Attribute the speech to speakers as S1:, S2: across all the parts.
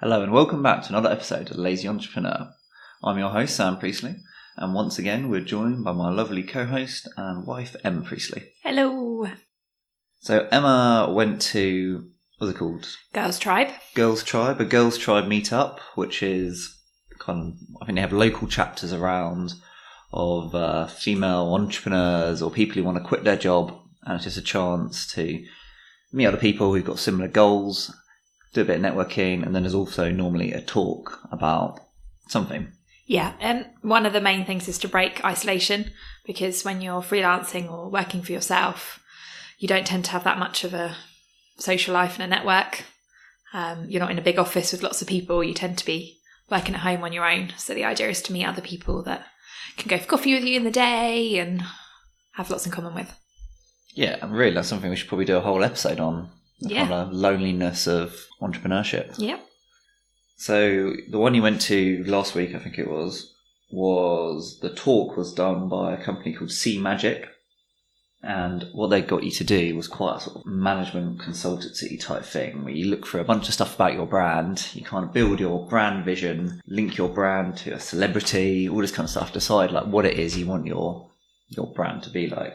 S1: Hello and welcome back to another episode of The Lazy Entrepreneur. I'm your host, Sam Priestley, and once again we're joined by my lovely co-host and wife, Emma Priestley.
S2: Hello.
S1: So Emma went to, what's it called?
S2: Girls Tribe.
S1: A Girls Tribe meetup, which is I think they have local chapters around of female entrepreneurs or people who want to quit their job, and it's just a chance to meet other people who've got similar goals, do a bit of networking, and then there's also normally a talk about something.
S2: Yeah, and one of the main things is to break isolation, because when you're freelancing or working for yourself, you don't tend to have that much of a social life and a network. You're not in a big office with lots of people. You tend to be working at home on your own. So the idea is to meet other people that can go for coffee with you in the day and have lots in common with.
S1: Yeah, and really that's something we should probably do a whole episode on. The kind of loneliness of entrepreneurship.
S2: Yep.
S1: So the one you went to last week, I think it was the talk was done by a company called C Magic. And what they got you to do was quite a sort of management consultancy type thing, where you look for a bunch of stuff about your brand, you kind of build your brand vision, link your brand to a celebrity, all this kind of stuff, decide like what it is you want your brand to be like.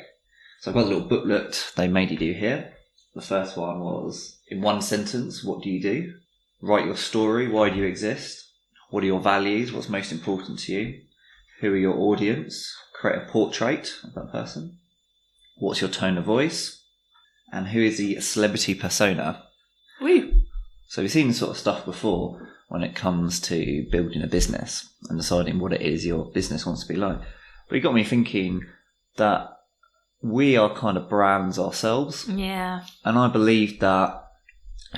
S1: So I've got a little booklet they made you do here. The first one was, in one sentence, what do you do? Write your story. Why do you exist? What are your values? What's most important to you? Who are your audience? Create a portrait of that person. What's your tone of voice? And who is the celebrity persona?
S2: Woo!
S1: So we've seen this sort of stuff before when it comes to building a business and deciding what it is your business wants to be like. But it got me thinking that we are kind of brands ourselves.
S2: Yeah.
S1: And I believe that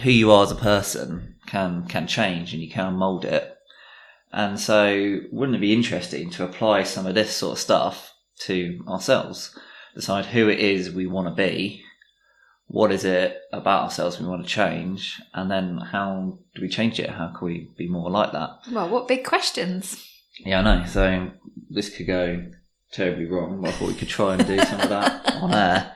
S1: who you are as a person can change and you can mould it. And so wouldn't it be interesting to apply some of this sort of stuff to ourselves? Decide who it is we want to be, what is it about ourselves we want to change, and then how do we change it? How can we be more like that?
S2: Well, what big questions.
S1: Yeah, I know. So this could go terribly wrong, but I thought we could try and do some of that on air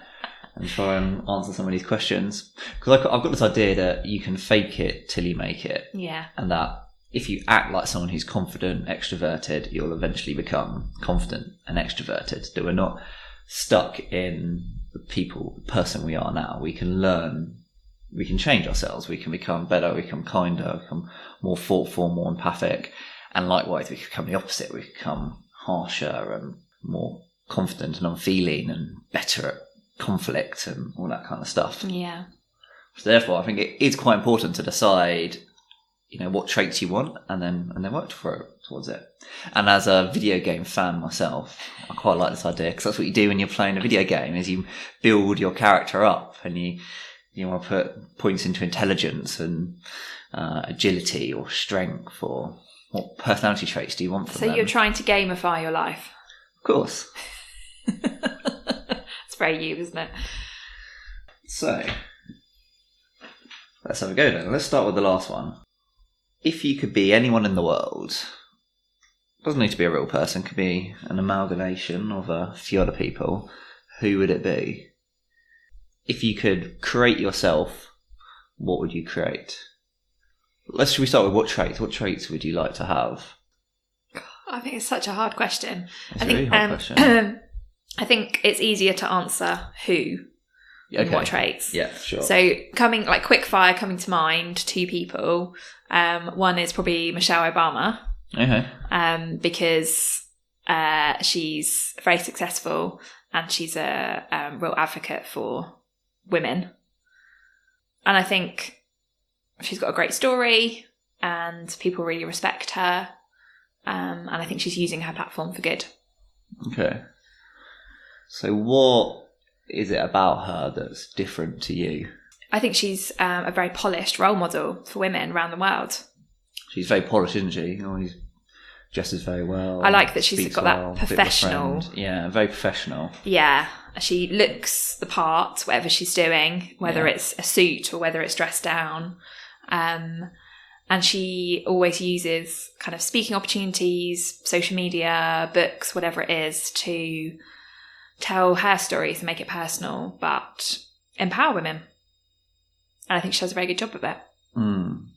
S1: and try and answer some of these questions, because I've got this idea that you can fake it till you make it.
S2: Yeah.
S1: And that if you act like someone who's confident, extroverted, you'll eventually become confident and extroverted. That we're not stuck in the person we are now. We can learn, we can change ourselves, we can become better, we can become kinder, become more thoughtful, more empathic, and likewise we can become the opposite. We become harsher and more confident and unfeeling and better at conflict and all that kind of stuff.
S2: Yeah.
S1: So therefore, I think it is quite important to decide, what traits you want and then work towards it. And as a video game fan myself, I quite like this idea, because that's what you do when you're playing a video game, is you build your character up and you want to put points into intelligence and agility or strength, or what personality traits do you want from them?
S2: So you're trying to gamify your life.
S1: Of course.
S2: It's very you, isn't it?
S1: So, let's have a go then. Let's start with the last one. If you could be anyone in the world, doesn't need to be a real person, could be an amalgamation of a few other people, who would it be? If you could create yourself, what would you create? Should we start with what traits? What traits would you like to have?
S2: I think it's such a hard question.
S1: It's a really hard question.
S2: I think it's easier to answer who than what traits.
S1: Yeah, sure.
S2: So quick fire coming to mind, two people. One is probably Michelle Obama.
S1: Okay.
S2: Because she's very successful and she's a real advocate for women. And I think she's got a great story and people really respect her. And I think she's using her platform for good.
S1: Okay. So what is it about her that's different to you?
S2: I think she's a very polished role model for women around the world.
S1: She's very polished, isn't she? Always dresses very well.
S2: I like that she's got that professional.
S1: Yeah, very professional.
S2: Yeah. She looks the part, whatever she's doing, whether it's a suit or whether it's dressed down. And she always uses kind of speaking opportunities, social media, books, whatever it is, to tell her stories and make it personal, but empower women. And I think she does a very good job of it.
S1: Mm.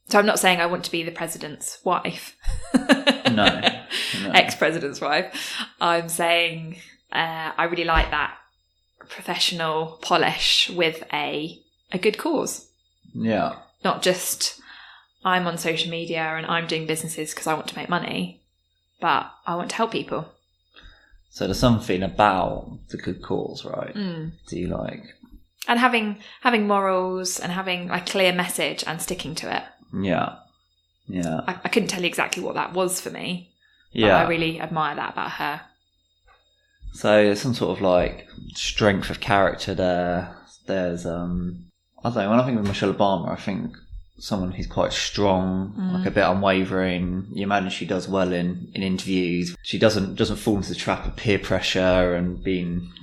S2: So I'm not saying I want to be the president's wife.
S1: No.
S2: Ex-president's wife. I'm saying I really like that professional polish with a good cause.
S1: Yeah.
S2: Not just I'm on social media and I'm doing businesses because I want to make money, but I want to help people.
S1: So there's something about the good cause, right? Do you like?
S2: And having morals and having a clear message and sticking to it.
S1: Yeah. Yeah.
S2: I couldn't tell you exactly what that was for me.
S1: Yeah.
S2: But I really admire that about her.
S1: So there's some sort of like strength of character there. There's I don't know, when I think of Michelle Obama, I think someone who's quite strong, like a bit unwavering. You imagine she does well in interviews. She doesn't fall into the trap of peer pressure and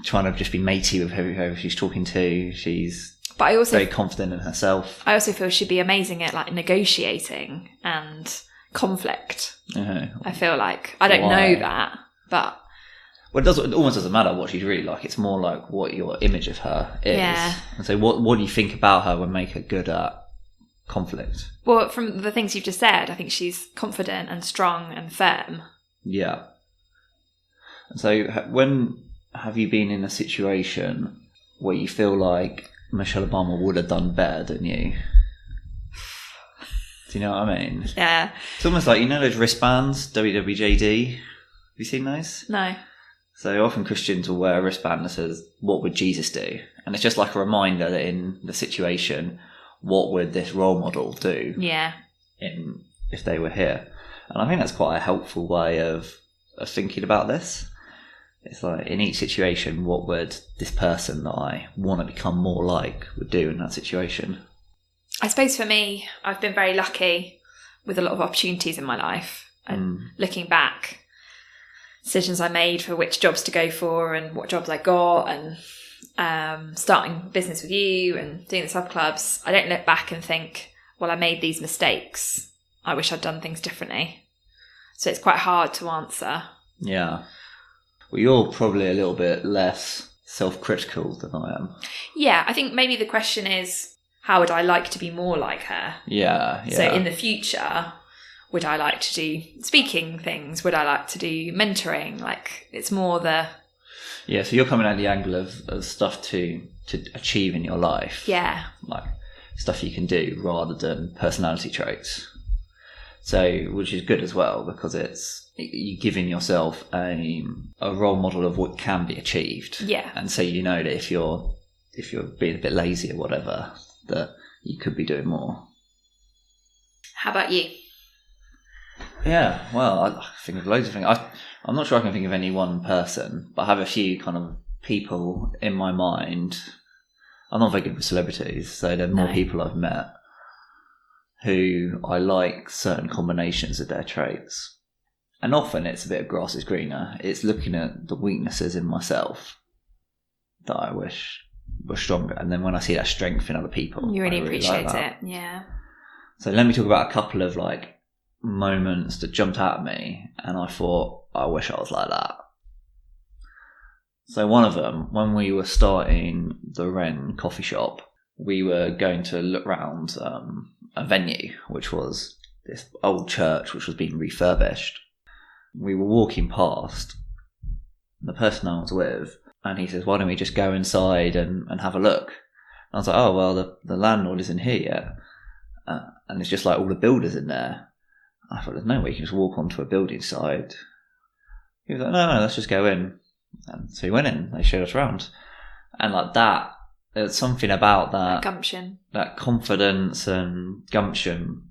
S1: trying to just be matey with whoever she's talking to. She's very confident in herself.
S2: I also feel she'd be amazing at like negotiating and conflict. I feel like I don't know that, but
S1: well, it almost doesn't matter what she's really like. It's more like what your image of her is.
S2: Yeah.
S1: And so what do you think about her would make her good at conflict?
S2: Well, from the things you've just said, I think she's confident and strong and firm.
S1: Yeah. So when have you been in a situation where you feel like Michelle Obama would have done better than you? Do you know what I mean?
S2: Yeah.
S1: It's almost like, you know those wristbands, WWJD? Have you seen those?
S2: No.
S1: So often Christians will wear a wristband that says, what would Jesus do? And it's just like a reminder that in the situation, what would this role model do?
S2: Yeah.
S1: If they were here? And I think that's quite a helpful way of thinking about this. It's like, in each situation, what would this person that I want to become more like would do in that situation?
S2: I suppose for me, I've been very lucky with a lot of opportunities in my life. And looking back, decisions I made for which jobs to go for and what jobs I got, and starting business with you and doing the sub clubs, I don't look back and think, well, I made these mistakes. I wish I'd done things differently. So it's quite hard to answer.
S1: Yeah. Well, you're probably a little bit less self-critical than I am.
S2: Yeah, I think maybe the question is, how would I like to be more like her?
S1: Yeah.
S2: So in the future, would I like to do speaking things? Would I like to do mentoring? Like, it's more the...
S1: Yeah, so you're coming at the angle of stuff to achieve in your life.
S2: Yeah.
S1: Like, stuff you can do rather than personality traits. So, which is good as well, because it's you giving yourself a role model of what can be achieved.
S2: Yeah. And
S1: so you know that if you're being a bit lazy or whatever, that you could be doing more.
S2: How about you?
S1: Yeah, well, I think of loads of things. I'm not sure I can think of any one person, but I have a few kind of people in my mind. I'm not very good with celebrities, so there are more people I've met who I like certain combinations of their traits. And often it's a bit of grass is greener. It's looking at the weaknesses in myself that I wish were stronger. And then when I see that strength in other people,
S2: you really appreciate
S1: like
S2: it. Yeah.
S1: So let me talk about a couple of like moments that jumped out at me and I thought, I wish I was like that. So one of them, when we were starting the Wren coffee shop, we were going to look round a venue, which was this old church which was being refurbished. We were walking past the person I was with, and he says, why don't we just go inside and have a look? And I was like, oh, well, the landlord isn't here yet. And it's just like all the builders in there. I thought, there's no way you can just walk onto a building site. He was like, no, let's just go in. And so we went in, they showed us around. And like that, there's something about that
S2: gumption,
S1: that confidence and gumption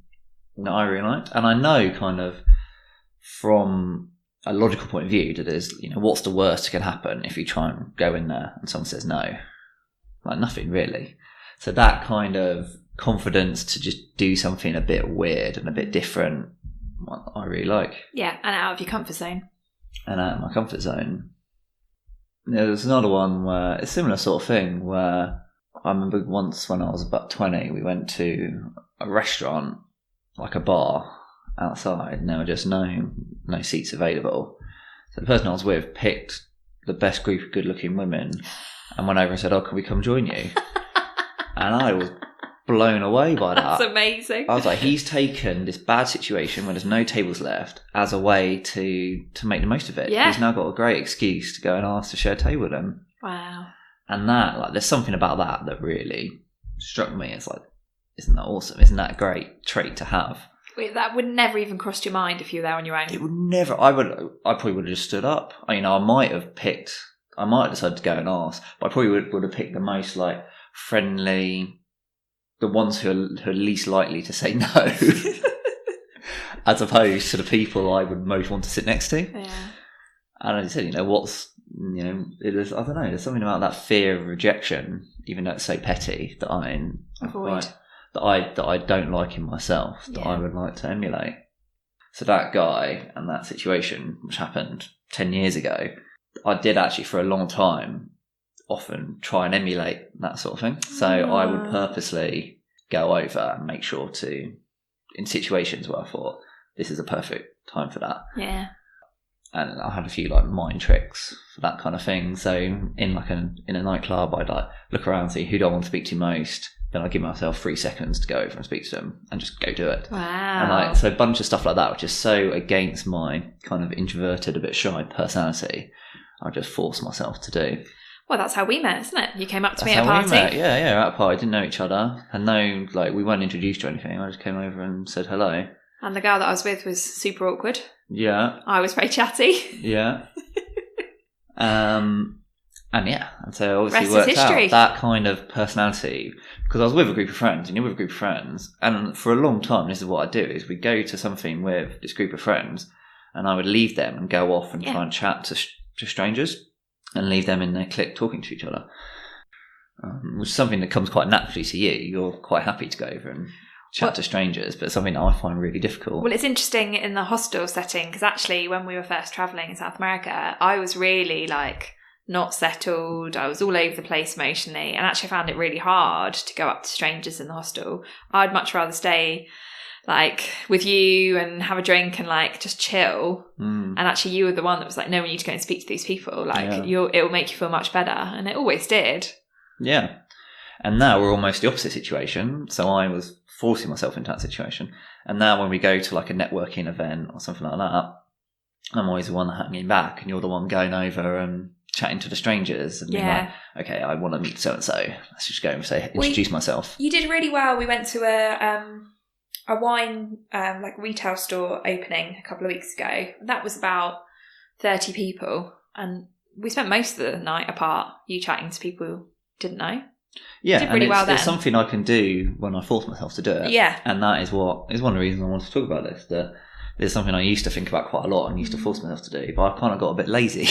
S1: that I really liked. And I know kind of from a logical point of view that is, what's the worst that can happen if you try and go in there and someone says no? Like nothing really. So that kind of confidence to just do something a bit weird and a bit different, I really like.
S2: Yeah, and out of your comfort zone.
S1: And out of my comfort zone. There's another one where it's a similar sort of thing where I remember once when I was about 20, we went to a restaurant, like a bar outside, and there were just no seats available. So the person I was with picked the best group of good looking women and went over and said, oh, can we come join you? And I was blown away by that.
S2: That's amazing.
S1: I was like, he's taken this bad situation where there's no tables left as a way to make the most of it.
S2: Yeah.
S1: He's now got a great excuse to go and ask to share a table with him.
S2: Wow.
S1: And that, like, there's something about that really struck me. It's like, isn't that awesome? Isn't that a great trait to have?
S2: Wait, that would never even cross your mind if you were there on your own.
S1: It would never. I probably would have just stood up. I might have decided to go and ask, but I probably would have picked the most like friendly, the ones who are least likely to say no, as opposed to the people I would most want to sit next to.
S2: Yeah.
S1: And I said, it is, I don't know, there's something about that fear of rejection, even though it's so petty, that
S2: Avoid.
S1: that I don't like in myself, that I would like to emulate. So that guy and that situation, which happened 10 years ago, I did actually for a long time often try and emulate that sort of thing. So I would purposely go over and make sure to, in situations where I thought this is a perfect time for that.
S2: Yeah.
S1: And I had a few like mind tricks for that kind of thing. So in a nightclub, I'd like look around and see who do I want to speak to most. Then I'd give myself 3 seconds to go over and speak to them and just go do it.
S2: Wow.
S1: And so a bunch of stuff like that, which is so against my kind of introverted, a bit shy personality, I just force myself to do.
S2: Well, that's how we met, isn't it? You came up to
S1: That's
S2: me at a
S1: how
S2: party.
S1: we met. Yeah, at a party. Didn't know each other. And no, like, we weren't introduced or anything. I just came over and said hello.
S2: And the girl that I was with was super awkward.
S1: Yeah.
S2: I was very chatty.
S1: Yeah. And so obviously
S2: Rest is
S1: worked
S2: history.
S1: out that kind of personality, because I was with a group of friends, and you're with a group of friends, and for a long time, this is what I do, is we go to something with this group of friends, and I would leave them and go off and try and chat to strangers, and leave them in their clique talking to each other, which is something that comes quite naturally to you. You're quite happy to go over and chat to strangers, but it's something that I find really difficult.
S2: Well, it's interesting in the hostel setting, because actually when we were first travelling in South America, I was really like not settled. I was all over the place emotionally, and actually found it really hard to go up to strangers in the hostel. I'd much rather stay like with you and have a drink and like just chill. And actually you were the one that was like, no, we need to go and speak to these people. Like it will make you feel much better. And it always did. Yeah.
S1: And now we're almost the opposite situation. So I was forcing myself into that situation. And now when we go to like a networking event or something like that, I'm always the one hanging back, and you're the one going over and chatting to the strangers and being like, okay, I want to meet so-and-so. Let's just go and introduce myself.
S2: You did really well. We went to a wine like retail store opening a couple of weeks ago. That was about 30 people, and we spent most of the night apart, you chatting to people who didn't know.
S1: Yeah,
S2: did really well then.
S1: It's something I can do when I force myself to do it.
S2: Yeah.
S1: And that is one of the reasons I wanted to talk about this. That it's something I used to think about quite a lot and used to force myself to do, but I kind of got a bit lazy,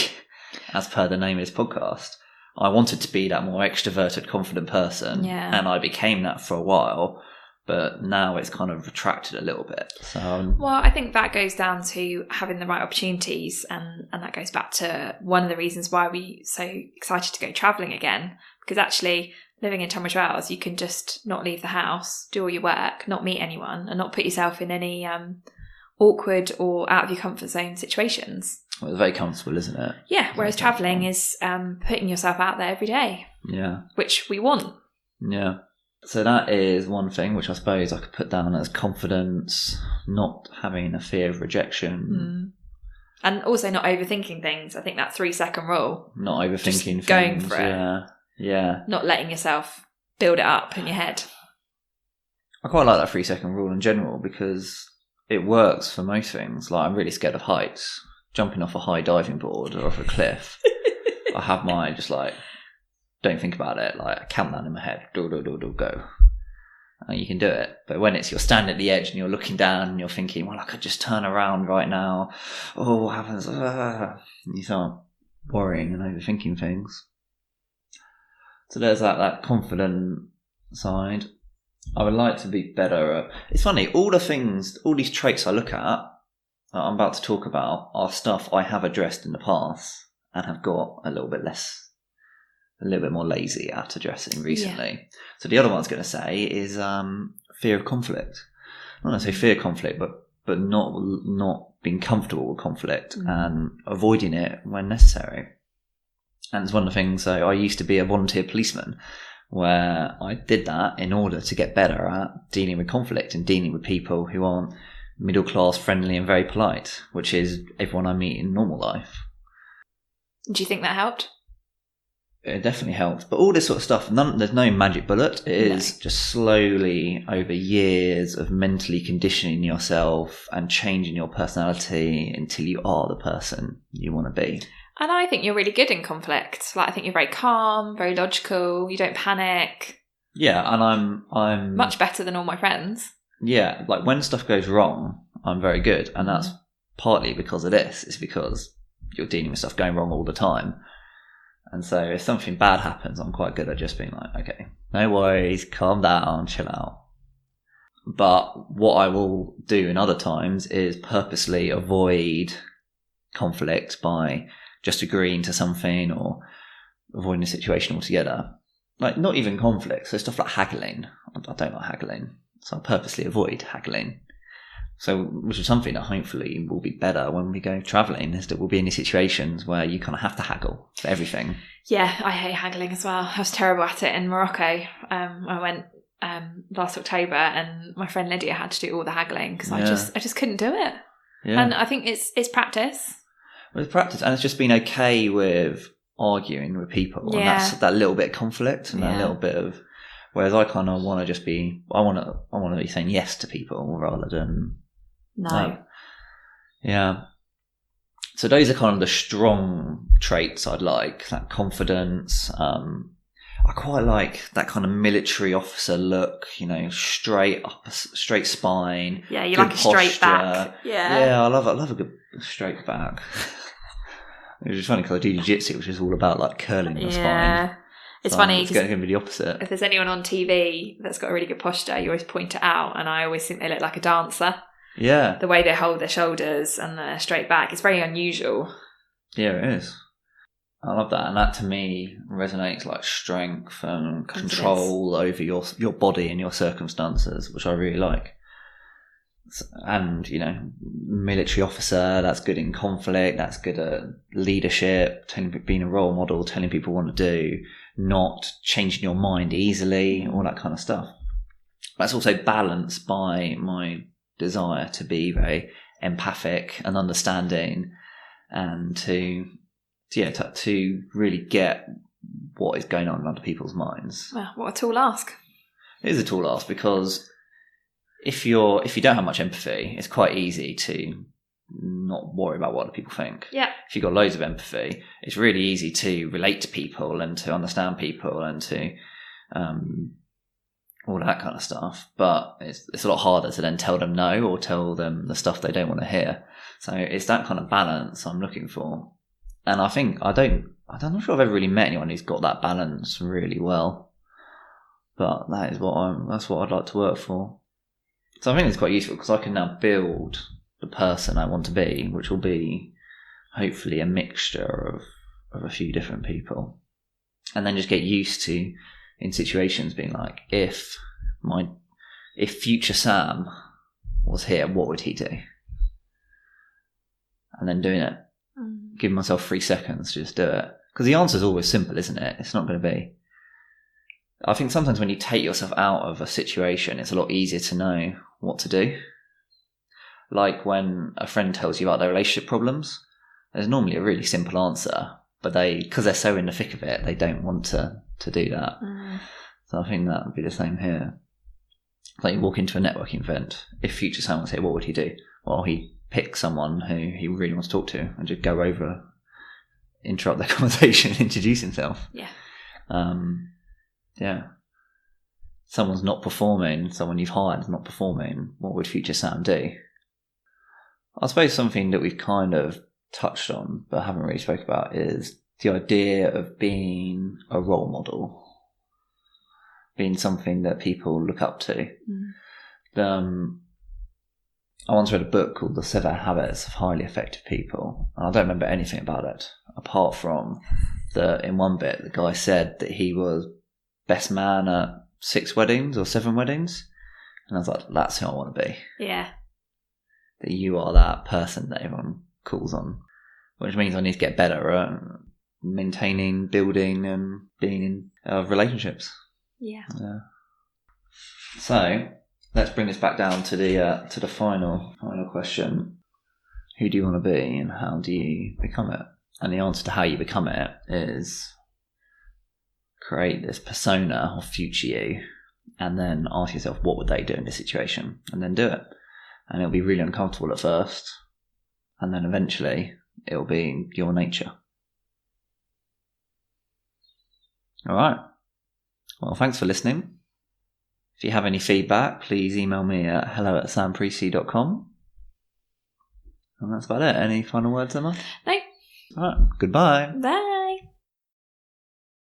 S1: as per the name of this podcast. I wanted to be that more extroverted, confident person, and I became that for a while, but now it's kind of retracted a little bit. So,
S2: well, I think that goes down to having the right opportunities, and that goes back to one of the reasons why we're so excited to go travelling again, because actually living in Tunbridge Wells, you can just not leave the house, do all your work, not meet anyone, and not put yourself in any awkward or out of your comfort zone situations.
S1: Well, it's very comfortable, isn't it?
S2: Yeah, whereas travelling is putting yourself out there every day.
S1: Yeah.
S2: Which we want.
S1: Yeah. So that is one thing which I suppose I could put down as confidence, not having a fear of rejection.
S2: And also not overthinking things. I think that 3-second rule.
S1: Not overthinking
S2: just
S1: things.
S2: Going for it.
S1: Yeah.
S2: Not letting yourself build it up in your head.
S1: I quite like that 3-second rule in general, because it works for most things. Like, I'm really scared of heights. Jumping off a high diving board or off a cliff. I have my just like, don't think about it. Like, I count that in my head. Do, go. And you can do it. But when you're standing at the edge and you're looking down and you're thinking, well, I could just turn around right now. Oh, what happens? And you start worrying and overthinking things. So there's that confident side. I would like to be better at... It's funny, all these traits I look at, that I'm about to talk about, are stuff I have addressed in the past and have got a little bit more lazy at addressing recently. Yeah. So the other one I was going to say is fear of conflict. I'm not going to say fear of conflict, but not being comfortable with conflict and avoiding it when necessary. And it's one of the things, I used to be a volunteer policeman where I did that in order to get better at dealing with conflict and dealing with people who aren't middle class, friendly and very polite, which is everyone I meet in normal life.
S2: Do you think that helped?
S1: It definitely helps. But all this sort of stuff, there's no magic bullet. It is just slowly over years of mentally conditioning yourself and changing your personality until you are the person you want to be.
S2: And I think you're really good in conflict. Like, I think you're very calm, very logical. You don't panic.
S1: Yeah, and I'm
S2: much better than all my friends.
S1: Yeah, like when stuff goes wrong, I'm very good. And that's partly because of this. It's because you're dealing with stuff going wrong all the time. And so if something bad happens, I'm quite good at just being like, okay, no worries, calm down, chill out. But what I will do in other times is purposely avoid conflict by just agreeing to something or avoiding a situation altogether. Like, not even conflict, so stuff like haggling. I don't like haggling, so I purposely avoid haggling. So, which is something that hopefully will be better when we go travelling, is that we'll be in these situations where you kind of have to haggle for everything.
S2: Yeah, I hate haggling as well. I was terrible at it in Morocco. I went last October, and my friend Lydia had to do all the haggling because I just couldn't do it. Yeah. And I think it's practice.
S1: Well, it's practice, and it's just being okay with arguing with people, and that's that little bit of conflict and that little bit of. Whereas I kind of want to just be, I want to be saying yes to people rather than no. Yeah. So those are kind of the strong traits I'd like. That confidence. I quite like that kind of military officer look. You know, straight spine.
S2: Yeah, you like a straight back.
S1: Yeah, I love a good straight back. It was funny because I do jiu-jitsu, which is all about like curling your spine.
S2: It's funny.
S1: It's going to be the opposite.
S2: If there's anyone on TV that's got a really good posture, you always point it out, and I always think they look like a dancer.
S1: Yeah.
S2: The way they hold their shoulders and their straight back, it's very unusual.
S1: Yeah, it is. I love that, and that to me resonates like strength and control over your body and your circumstances, which I really like. And, you know, military officer, that's good in conflict, that's good at leadership, being a role model, telling people what to do, not changing your mind easily, all that kind of stuff. That's also balanced by my desire to be very empathic and understanding, and to really get what is going on in other people's minds.
S2: Well, what a tall ask.
S1: It is a tall ask, because if you don't have much empathy, it's quite easy to not worry about what other people think.
S2: Yeah.
S1: If you've got loads of empathy, it's really easy to relate to people and to understand people and to all that kind of stuff. But it's a lot harder to then tell them no or tell them the stuff they don't want to hear. So it's that kind of balance I'm looking for. And I think I'm not sure I've ever really met anyone who's got that balance really well. But that's what I'd like to work for. So I think it's quite useful because I can now build the person I want to be, which will be hopefully a mixture of a few different people. And then just get used to, in situations, being like, if future Sam was here, what would he do? And then doing it. Giving myself 3 seconds to just do it. Because the answer is always simple, isn't it? It's not going to be. I think sometimes when you take yourself out of a situation, it's a lot easier to know what to do. Like when a friend tells you about their relationship problems, there's normally a really simple answer, but because they're so in the thick of it, they don't want to do that. So I think that would be the same here. Like you walk into a networking event, if future Sam was here, what would he do? Well, he'd pick someone who he really wants to talk to and just go over, interrupt their conversation, introduce himself.
S2: Yeah.
S1: Yeah. Someone's not performing, someone you've hired is not performing, what would future Sam do? I suppose something that we've kind of touched on but haven't really spoke about is the idea of being a role model, being something that people look up to. I once read a book called The 7 Habits of Highly Effective People, and I don't remember anything about it apart from that in one bit the guy said that he was best man at 6 weddings or 7 weddings, and I was like, that's who I want to be.
S2: Yeah.
S1: That you are that person that everyone calls on, which means I need to get better at maintaining, building and being in relationships.
S2: Yeah.
S1: So let's bring this back down to the final question. Who do you want to be and how do you become it? And the answer to how you become it is create this persona of future you and then ask yourself, what would they do in this situation? And then do it. And it'll be really uncomfortable at first. And then eventually it'll be your nature. All right. Well, thanks for listening. If you have any feedback, please email me at hello@samprisi.com. And that's about it. Any final words, Emma?
S2: No.
S1: All right. Goodbye.
S2: Bye.